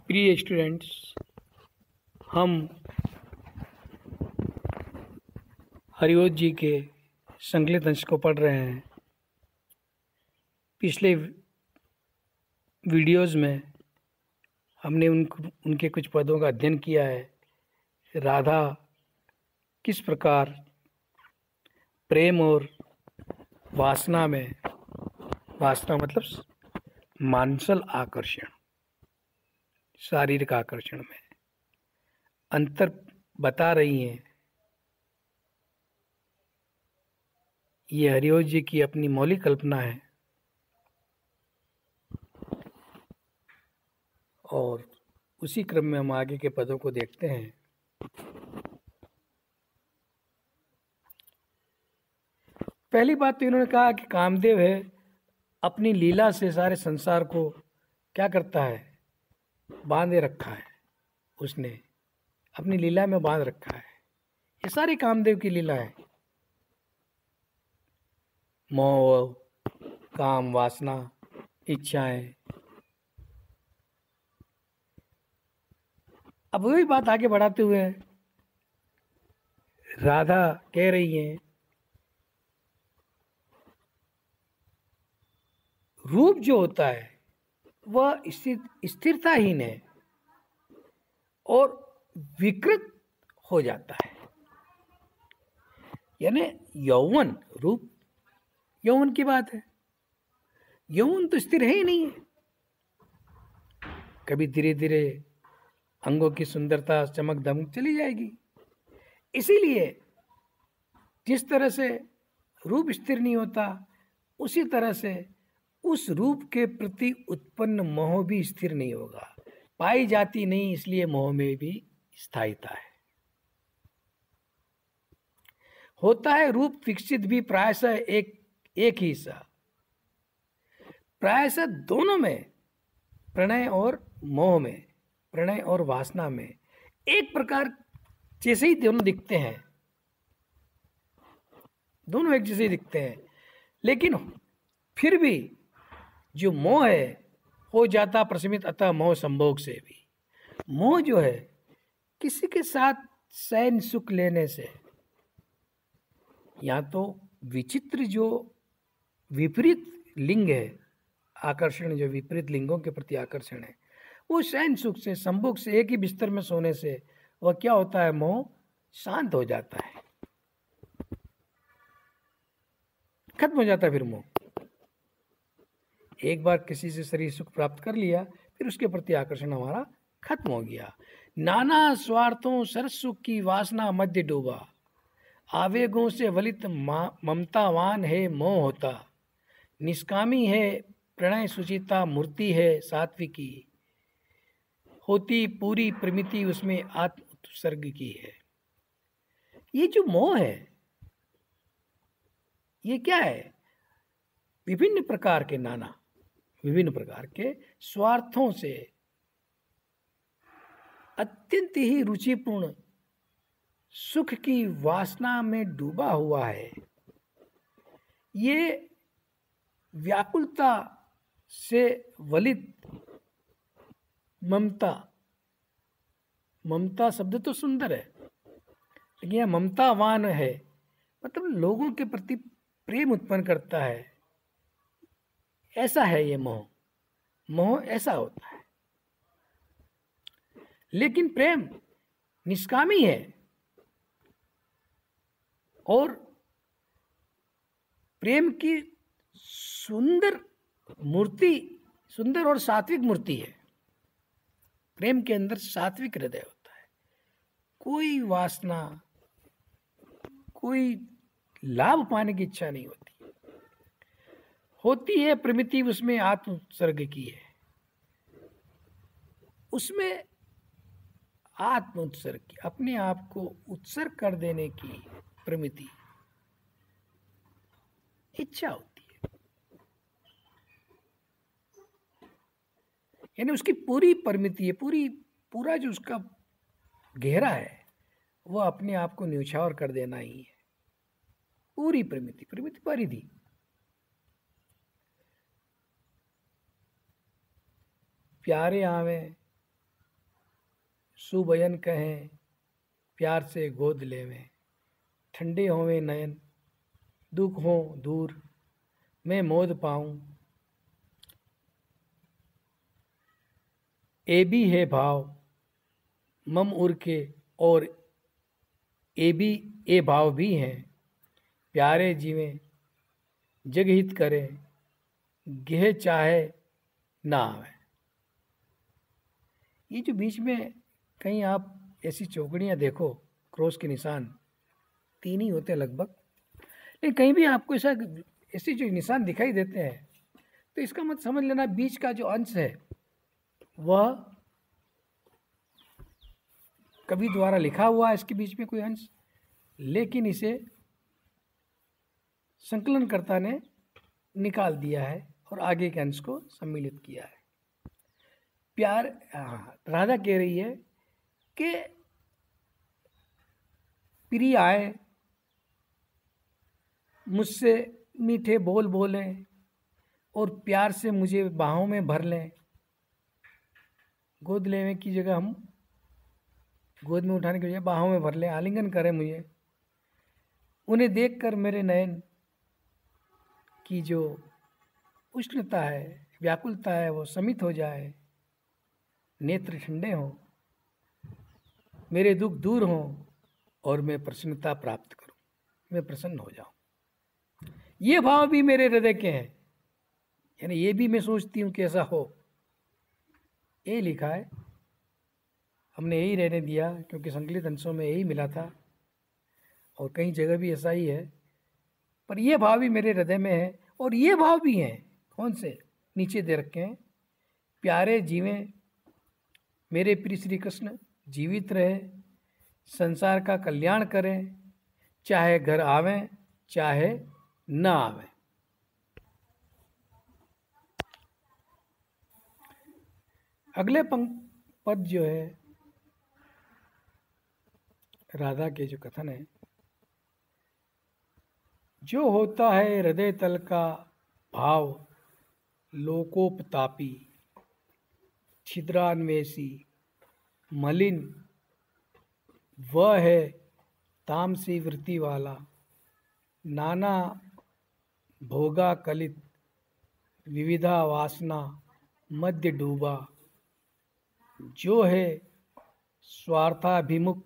प्रिय स्टूडेंट्स, हम हरिओत जी के संकलित अंश को पढ़ रहे हैं। पिछले वीडियोज़ में हमने उनके कुछ पदों का अध्ययन किया है। राधा किस प्रकार प्रेम और वासना में, वासना मतलब मानसल आकर्षण, शारीरिक आकर्षण में अंतर बता रही हैं। ये हरिओत जी की अपनी मौलिक कल्पना है और उसी क्रम में हम आगे के पदों को देखते हैं। पहली बात तो इन्होंने कहा कि कामदेव है, अपनी लीला से सारे संसार को क्या करता है, बांधे रखा है। उसने अपनी लीला में बांध रखा है। ये सारी कामदेव की लीला है। मोह, काम, वासना, इच्छाएं। अब वही बात आगे बढ़ाते हुए राधा कह रही है, रूप जो होता है वह स्थिरताहीन है और विकृत हो जाता है। यानी यौवन, रूप यौवन की बात है। यौवन तो स्थिर है ही नहीं है। कभी धीरे धीरे अंगों की सुंदरता, चमक दमक चली जाएगी। इसीलिए जिस तरह से रूप स्थिर नहीं होता, उसी तरह से उस रूप के प्रति उत्पन्न मोह भी स्थिर नहीं होगा। पाई जाती नहीं, इसलिए मोह में भी स्थायिता है। होता है रूप विकसित भी प्रायशः एक ही सा। प्रायशः दोनों में, प्रणय और मोह में, प्रणय और वासना में एक प्रकार जैसे ही दोनों दिखते हैं, दोनों एक जैसे ही दिखते हैं। लेकिन फिर भी जो मोह है हो जाता प्रशमित, अतः मोह संभोग से भी। मोह जो है किसी के साथ शयन सुख लेने से, या तो विचित्र जो विपरीत लिंग है, आकर्षण जो विपरीत लिंगों के प्रति आकर्षण है, वो शयन सुख से, संभोग से, एक ही बिस्तर में सोने से वह क्या होता है, मोह शांत हो जाता है, खत्म हो जाता है। फिर मोह, एक बार किसी से शरीर सुख प्राप्त कर लिया, फिर उसके प्रति आकर्षण हमारा खत्म हो गया। नाना स्वार्थों सरस सुख की वासना मध्य डूबा, आवेगों से वलित ममतावान है मोह होता, निष्कामी है प्रणय सुचिता, मूर्ति है सात्विकी, होती पूरी प्रमिति उसमें आत्म उत्सर्ग की है। ये जो मोह है, ये क्या है? विभिन्न प्रकार के, नाना विभिन्न प्रकार के स्वार्थों से अत्यंत ही रुचिपूर्ण सुख की वासना में डूबा हुआ है। ये व्याकुलता से वलित ममता, ममता शब्द तो सुंदर है, लेकिन यह ममतावान है, मतलब लोगों के प्रति प्रेम उत्पन्न करता है। ऐसा है ये मोह। मोह ऐसा होता है। लेकिन प्रेम निष्कामी है और प्रेम की सुंदर मूर्ति, सुंदर और सात्विक मूर्ति है। प्रेम के अंदर सात्विक हृदय होता है। कोई वासना, कोई लाभ पाने की इच्छा नहीं होती। होती है प्रमिति उसमें आत्म उत्सर्ग की है, उसमें आत्म उत्सर्ग की, अपने आप को उत्सर्ग कर देने की प्रमिति, इच्छा होती है। यानी उसकी पूरी परिमिति है, पूरा जो उसका गहरा है, वह अपने आप को न्यौछावर कर देना ही है। पूरी परिमिति, परिधि। प्यारे आवे सुबयन कहें प्यार से गोद लेवें, ठंडे होवें नयन दुख हो दूर, मैं मोद पाऊं। ए भी है भाव मम उर के, और ए भी ए भाव भी हैं, प्यारे जीवें जग हित करें, गेह चाहे ना आवे। ये जो बीच में कहीं आप ऐसी चौकड़ियाँ देखो, क्रॉस के निशान 3 ही होते हैं लगभग, लेकिन कहीं भी आपको ऐसा ऐसे जो निशान दिखाई देते हैं तो इसका मत समझ लेना बीच का जो अंश है वह कवि द्वारा लिखा हुआ है, इसके बीच में कोई अंश, लेकिन इसे संकलनकर्ता ने निकाल दिया है और आगे के अंश को सम्मिलित किया है। प्यार, राधा कह रही है कि प्रिय आए मुझसे मीठे बोल बोलें और प्यार से मुझे बाहों में भर लें। गोद लेने की जगह हम गोद में उठाने की बजाय बाहों में भर लें, आलिंगन करें मुझे। उन्हें देखकर मेरे नयन की जो उष्णता है, व्याकुलता है, वो शमित हो जाए, नेत्र ठंडे हों, मेरे दुख दूर हों और मैं प्रसन्नता प्राप्त करूं, मैं प्रसन्न हो जाऊं। ये भाव भी मेरे हृदय के हैं, यानी ये भी मैं सोचती हूँ कि ऐसा हो। ये लिखा है, हमने यही रहने दिया क्योंकि संकलित अंशों में यही मिला था और कई जगह भी ऐसा ही है, पर ये भाव भी मेरे हृदय में है। और ये भाव भी हैं, कौन से, नीचे दे रखे हैं, प्यारे जीवें मेरे प्रिय श्री कृष्ण जीवित रहे, संसार का कल्याण करें, चाहे घर आवें चाहे न आवें। अगले पद जो है राधा के जो कथन है, जो होता है हृदय तल का भाव लोकोपतापी, छिद्रान्वेषी मलिन, वह है तामसी वृत्ति वाला, नाना भोगा कलित, विविधा वासना मध्य डूबा, जो है स्वार्थाभिमुख,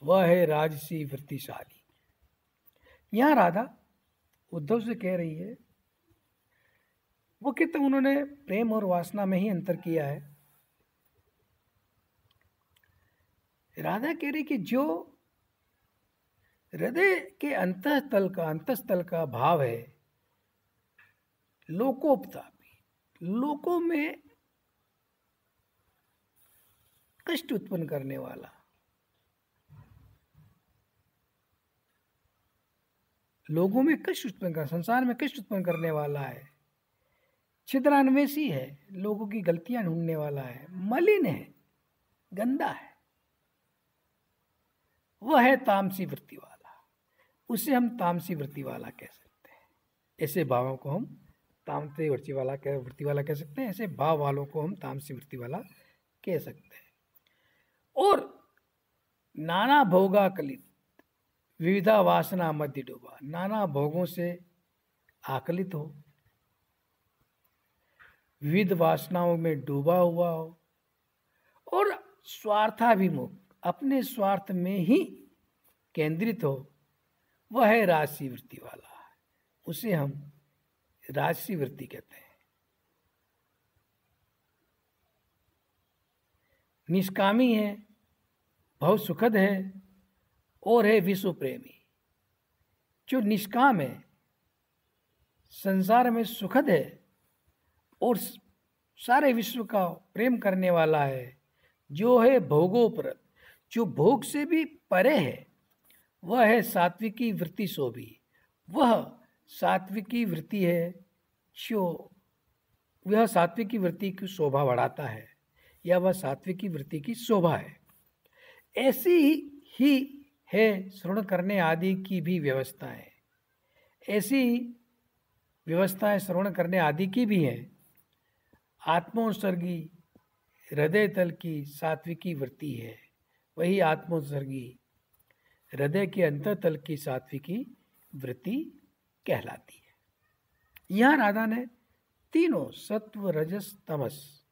वह है राजसी वृत्तिशाली। यहाँ राधा उद्धव से कह रही है, वो कहते उन्होंने प्रेम और वासना में ही अंतर किया है। राधा कह रही कि जो हृदय के अंतस्थल का भाव है लोकोपतापी, लोकों में कष्ट उत्पन्न करने वाला, लोगों में कष्ट उत्पन्न कर, संसार में कष्ट उत्पन्न करने वाला है, छिद्रान्वेषी है, लोगों की गलतियां ढूंढने वाला है, मलिन है, गंदा है, वह है तामसी वृत्ति वाला। उसे हम तामसी वृत्ति वाला कह सकते हैं। ऐसे भावों को हम तामसी वृत्ति वाला कह सकते हैं। ऐसे भाव वालों को हम तामसी वृत्ति वाला कह सकते हैं। और नाना भोगा कलित, विविधा वासना मध्य डूबा, नाना भोगों से आकलित हो, विविध वासनाओं में डूबा हुआ हो, और स्वार्थाभिमुख, अपने स्वार्थ में ही केंद्रित हो, वह है राजसी वृत्ति वाला। उसे हम राजसी वृत्ति कहते हैं। निष्कामी है, बहुत सुखद है, और है विश्व प्रेमी। जो निष्काम है, संसार में सुखद है और सारे विश्व का प्रेम करने वाला है, जो है भोगोपरत, जो भोग से भी परे है, वह है सात्विकी वृत्ति शोभी। वह सात्विकी वृत्ति है जो वह सात्विकी वृत्ति की शोभा बढ़ाता है, या वह सात्विकी वृत्ति की शोभा है। ऐसी ही है श्रवण करने आदि की भी व्यवस्थाएं, ऐसी व्यवस्थाएं श्रवण करने आदि की भी हैं। आत्मोत्सर्गी हृदय तल की सात्विकी वृत्ति है, वही आत्मोत्सर्गी हृदय के अंतरतल की सात्विकी वृत्ति कहलाती है। यहाँ राधा ने तीनों सत्व रजस तमस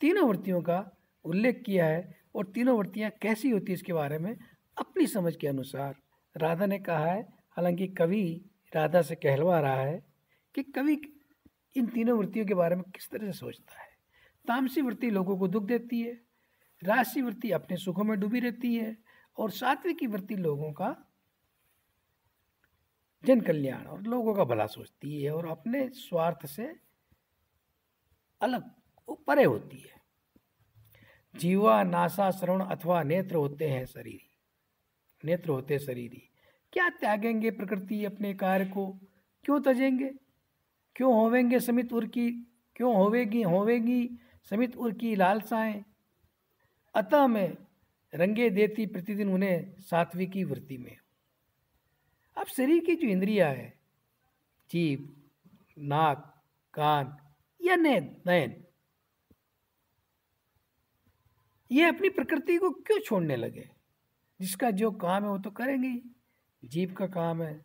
तीनों वृत्तियों का उल्लेख किया है और तीनों वृत्तियां कैसी होती है इसके बारे में अपनी समझ के अनुसार राधा ने कहा है। हालांकि कवि राधा से कहलवा रहा है कि कवि इन तीनों वृत्तियों के बारे में किस तरह से सोचता है। तामसी वृत्ति लोगों को दुख देती है, राजसी वृत्ति अपने सुखों में डूबी रहती है और सात्विकी वृत्ति लोगों का जन कल्याण और लोगों का भला सोचती है और अपने स्वार्थ से अलग परे होती है। जीवा नासा श्रवण अथवा नेत्र होते हैं शरीरी, नेत्र होते शरीरी, क्या त्यागेंगे प्रकृति अपने कार्य को, क्यों तजेंगे, क्यों होवेंगे समित उर की, क्यों होवेगी समित उर की लालसाएं, अतः मैं रंगे देती प्रतिदिन उन्हें सात्विकी वृत्ति में। अब शरीर की जो इंद्रियां है, जीभ, नाक, कान या नयन, ये अपनी प्रकृति को क्यों छोड़ने लगे। जिसका जो काम है वो तो करेंगे ही। जीभ का काम है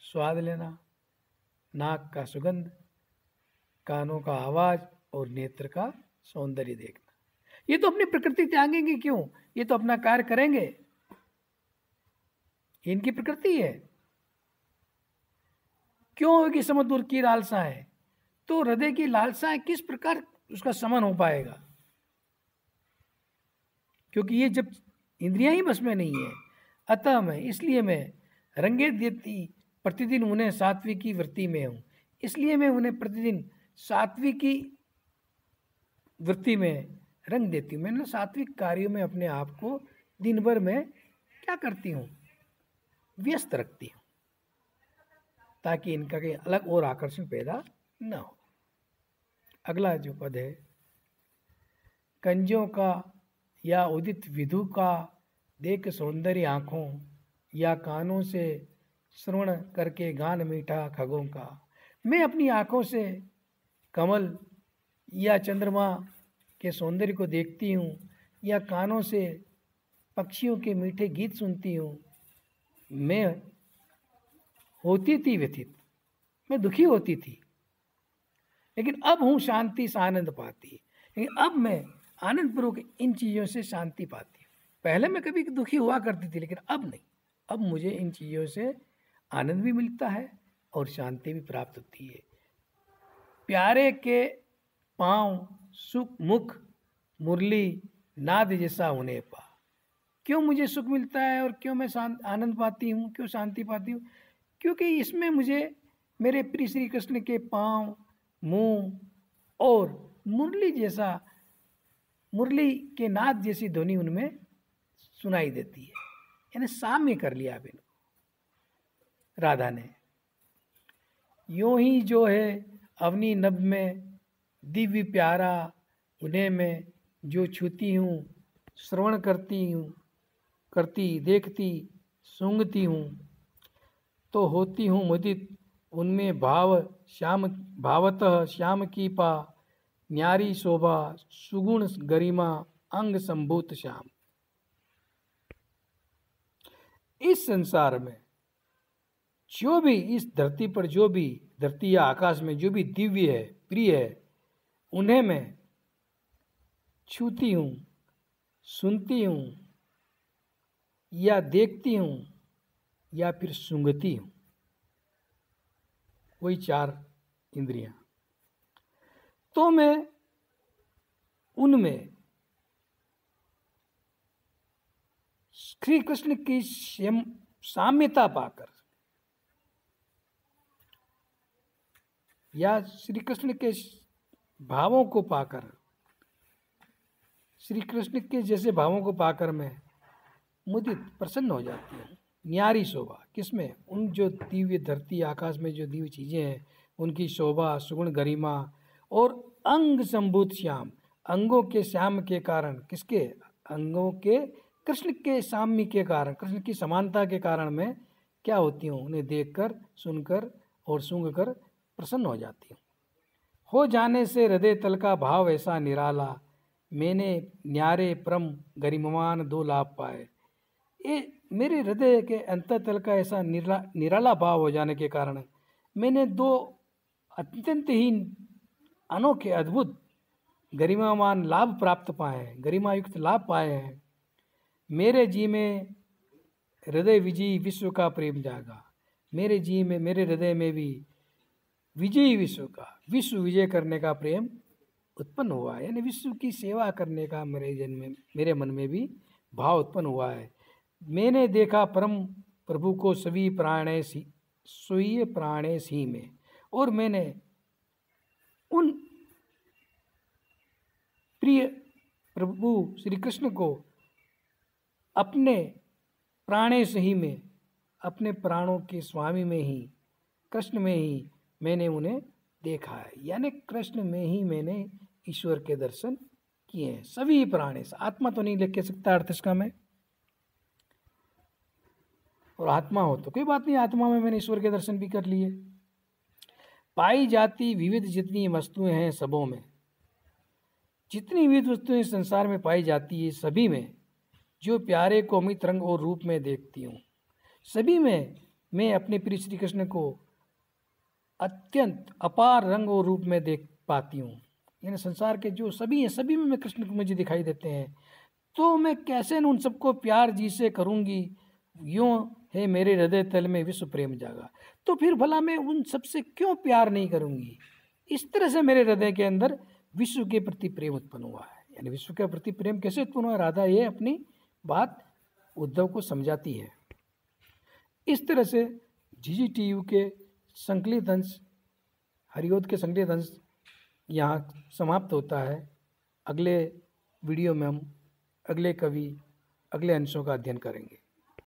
स्वाद लेना, नाक का सुगंध, कानों का आवाज और नेत्र का सौंदर्य देखना। ये तो अपनी प्रकृति त्यागेंगे क्यों, ये तो अपना कार्य करेंगे, इनकी प्रकृति है। क्यों होगी समदूर की लालसाएं, तो हृदय की लालसाएं किस प्रकार उसका समन हो पाएगा, क्योंकि ये जब इंद्रियां ही बस में नहीं है। अतः मैं इसलिए मैं रंगे देती प्रतिदिन उन्हें सात्विकी वृत्ति में हूँ, इसलिए मैं उन्हें प्रतिदिन सात्विकी वृत्ति में रंग देती हूँ। मैं सात्विक कार्यों में अपने आप को दिन भर में क्या करती हूँ, व्यस्त रखती हूँ, ताकि इनका कहीं अलग और आकर्षण पैदा न हो। अगला जो पद है, कंजों का या उदित विधु का देख सौंदर्य आँखों, या कानों से श्रवण करके गान मीठा खगों का। मैं अपनी आँखों से कमल या चंद्रमा के सौंदर्य को देखती हूँ, या कानों से पक्षियों के मीठे गीत सुनती हूँ। मैं होती थी व्यथित, मैं दुखी होती थी, लेकिन अब हूँ शांति से आनंद पाती। लेकिन अब मैं आनंद पूर्वक इन चीज़ों से शांति पाती हूँ। पहले मैं कभी दुखी हुआ करती थी, लेकिन अब नहीं। अब मुझे इन चीज़ों से आनंद भी मिलता है और शांति भी प्राप्त होती है। प्यारे के पाँव सुख मुख मुरली नाद जैसा होने पा। क्यों मुझे सुख मिलता है और क्यों मैं आनंद पाती हूँ, क्यों शांति पाती हूँ, क्योंकि इसमें मुझे मेरे प्रिय श्री कृष्ण के पाँव, मुंह और मुरली के नाद जैसी ध्वनि उनमें सुनाई देती है। यानी साम्य कर लिया अब इनको राधा ने। यूं ही जो है अवनी नभ में दिव्य प्यारा, उन्हें मैं जो छूती हूँ, श्रवण करती देखती सूंघती हूँ, तो होती हूँ मुदित उनमें भावतः श्याम की पा, न्यारी शोभा सुगुण गरिमा अंग संभूत श्याम। इस संसार में जो भी, इस धरती पर जो भी, धरती या आकाश में जो भी दिव्य है, प्रिय है, उन्हें मैं छूती हूँ, सुनती हूँ, या देखती हूँ, या फिर सूंघती हूँ। वही चार इंद्रियां। तो मैं उनमें श्री कृष्ण की साम्यता पाकर या श्री कृष्ण के भावों को पाकर, श्री कृष्ण के जैसे भावों को पाकर मैं मुदित प्रसन्न हो जाती हूँ। न्यारी शोभा किसमें, उन जो दिव्य धरती आकाश में जो दिव्य चीज़ें हैं उनकी शोभा सुगुण गरिमा, और अंग संभूत श्याम, अंगों के श्याम के कारण, किसके, अंगों के कृष्ण के साम्य के कारण, कृष्ण की समानता के कारण मैं क्या होती हूँ, उन्हें देखकर सुनकर और सूंघकर प्रसन्न हो जाती हूँ। हो जाने से हृदय तल का भाव ऐसा निराला, मैंने न्यारे परम गरिमान दो लाभ पाए। ये मेरे हृदय के अंतःतल का ऐसा निराला भाव हो जाने के कारण मैंने दो अत्यंत ही अनोखे अद्भुत गरिमामान लाभ प्राप्त पाए हैं, गरिमायुक्त लाभ पाए हैं। मेरे जी में हृदय विजयी विश्व का प्रेम जागा। मेरे जी में, मेरे हृदय में भी विजयी विश्व का, विश्व विजय करने का प्रेम उत्पन्न हुआ है, यानी विश्व की सेवा करने का मेरे मन में भी भाव उत्पन्न हुआ है। मैंने देखा परम प्रभु को सभी प्राणेश ही में, और मैंने उन प्रिय प्रभु श्री कृष्ण को अपने प्राणेश ही में, अपने प्राणों के स्वामी में ही, कृष्ण में ही मैंने उन्हें देखा है, यानी कृष्ण में ही मैंने ईश्वर के दर्शन किए हैं। सभी प्राणेश, आत्मा तो नहीं लिख सकता अर्थ इसका मैं, और आत्मा हो तो कोई बात नहीं, आत्मा में मैंने ईश्वर के दर्शन भी कर लिए। पाई जाती विविध जितनी वस्तुएं हैं सबों में, जितनी विविध वस्तुएं संसार में पाई जाती है सभी में जो प्यारे को अमित रंग और रूप में देखती हूँ, सभी में मैं अपने प्रिय श्री कृष्ण को अत्यंत अपार रंग और रूप में देख पाती हूँ। यानी संसार के जो सभी हैं सभी में कृष्ण को मुझे दिखाई देते हैं, तो मैं कैसे न उन सबको प्यार जी से करूँगी, यूँ है मेरे हृदय तल में विश्व प्रेम जागा। तो फिर भला मैं उन सबसे क्यों प्यार नहीं करूँगी। इस तरह से मेरे हृदय के अंदर विश्व के प्रति प्रेम उत्पन्न हुआ है। यानी विश्व के प्रति प्रेम कैसे उत्पन्न हुआ, राधा ये अपनी बात उद्धव को समझाती है। इस तरह से GGTU के संकलित अंश, हरिओद के संकलित अंश यहाँ समाप्त होता है। अगले वीडियो में हम अगले कवि, अगले अंशों का अध्ययन करेंगे।